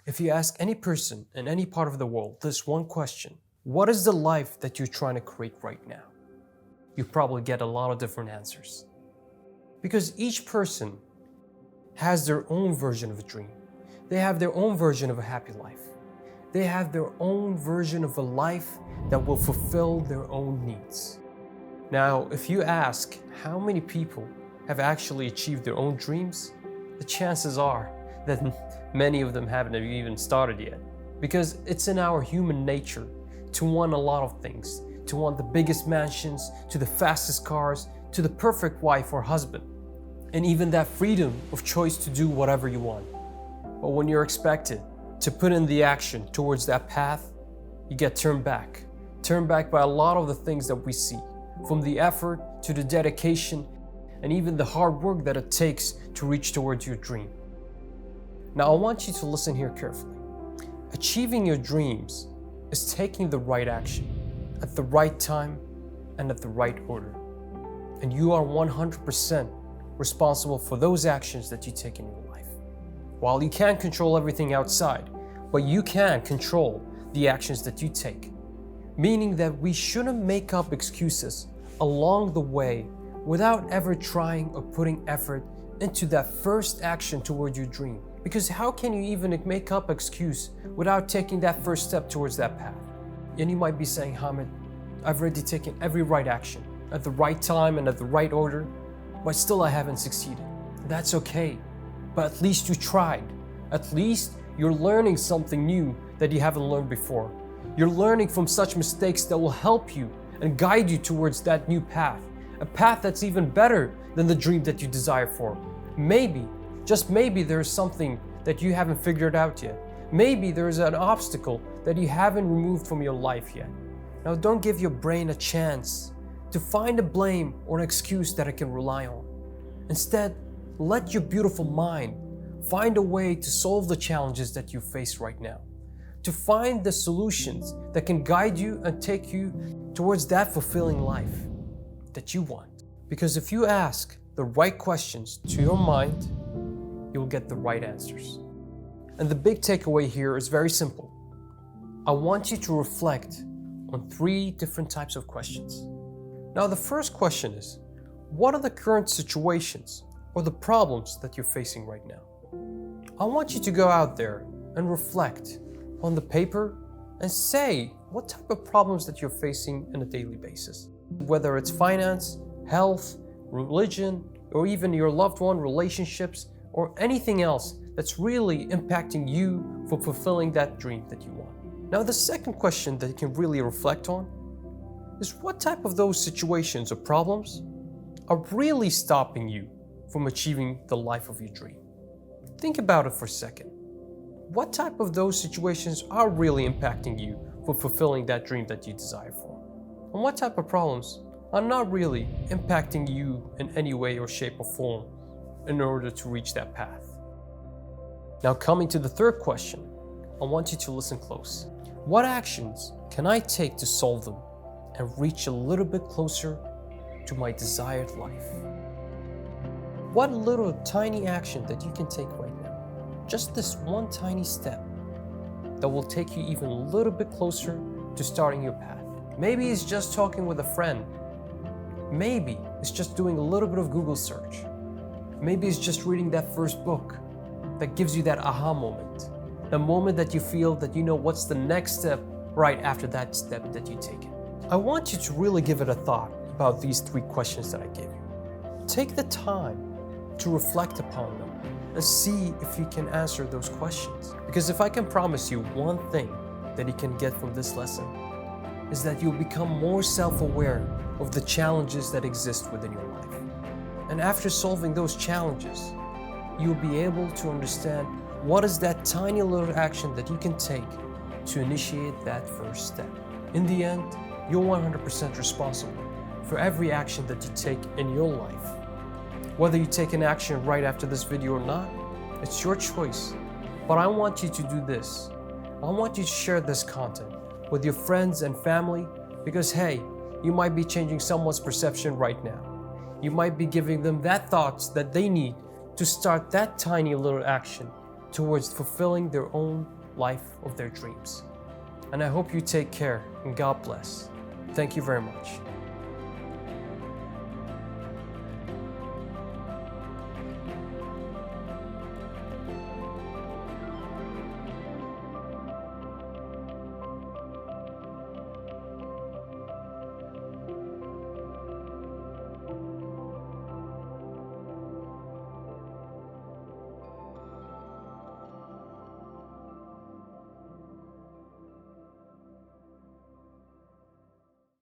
If you ask any person in any part of the world this one question, what is the life that you're trying to create right now? You probably get a lot of different answers. Because each person has their own version of a dream. They have their own version of a happy life. They have their own version of a life that will fulfill their own needs. Now, if you ask how many people have actually achieved their own dreams, the chances are that many of them haven't even started yet. Because it's in our human nature to want a lot of things, to want the biggest mansions, to the fastest cars, to the perfect wife or husband, and even that freedom of choice to do whatever you want. But when you're expected to put in the action towards that path, you get turned back by a lot of the things that we see, from the effort to the dedication and even the hard work that it takes to reach towards your dream. Now I want you to listen here carefully. Achieving your dreams is taking the right action at the right time and at the right order. And you are 100% responsible for those actions that you take in your life. While you can't control everything outside, but you can control the actions that you take. Meaning that we shouldn't make up excuses along the way without ever trying or putting effort into that first action toward your dream. Because how can you even make up excuse without taking that first step towards that path? And you might be saying, Hamid, I've already taken every right action at the right time and at the right order, but still I haven't succeeded. That's okay, but at least you tried. At least you're learning something new that you haven't learned before. You're learning from such mistakes that will help you and guide you towards that new path, a path that's even better than the dream that you desire for. Maybe, just maybe, there is something that you haven't figured out yet. Maybe there is an obstacle that you haven't removed from your life yet. Now don't give your brain a chance to find a blame or an excuse that it can rely on. Instead, let your beautiful mind find a way to solve the challenges that you face right now, to find the solutions that can guide you and take you towards that fulfilling life that you want. Because if you ask the right questions to your mind, you'll get the right answers. And the big takeaway here is very simple. I want you to reflect on 3 different types of questions. Now, the first question is, what are the current situations or the problems that you're facing right now? I want you to go out there and reflect on the paper and say what type of problems that you're facing on a daily basis. Whether it's finance, health, religion, or even your loved one, relationships, or anything else that's really impacting you for fulfilling that dream that you want. Now, the second question that you can really reflect on is what type of those situations or problems are really stopping you from achieving the life of your dream. Think about it for a second. What type of those situations are really impacting you for fulfilling that dream that you desire for? And what type of problems are not really impacting you in any way or shape or form in order to reach that path? Now, coming to the third question, I want you to listen close. What actions can I take to solve them and reach a little bit closer to my desired life? What little tiny action that you can take right now, just this one tiny step that will take you even a little bit closer to starting your path. Maybe it's just talking with a friend. Maybe it's just doing a little bit of Google search. Maybe it's just reading that first book that gives you that aha moment, the moment that you feel that you know what's the next step right after that step that you take it. I want you to really give it a thought about these 3 questions that I gave you. Take the time to reflect upon them and see if you can answer those questions. Because if I can promise you one thing that you can get from this lesson, is that you'll become more self-aware of the challenges that exist within your life. And after solving those challenges, you'll be able to understand what is that tiny little action that you can take to initiate that first step. In the end, you're 100% responsible for every action that you take in your life. Whether you take an action right after this video or not, it's your choice. But I want you to do this. I want you to share this content with your friends and family because, hey, you might be changing someone's perception right now. You might be giving them that thoughts that they need to start that tiny little action towards fulfilling their own life of their dreams. And I hope you take care and God bless. Thank you very much.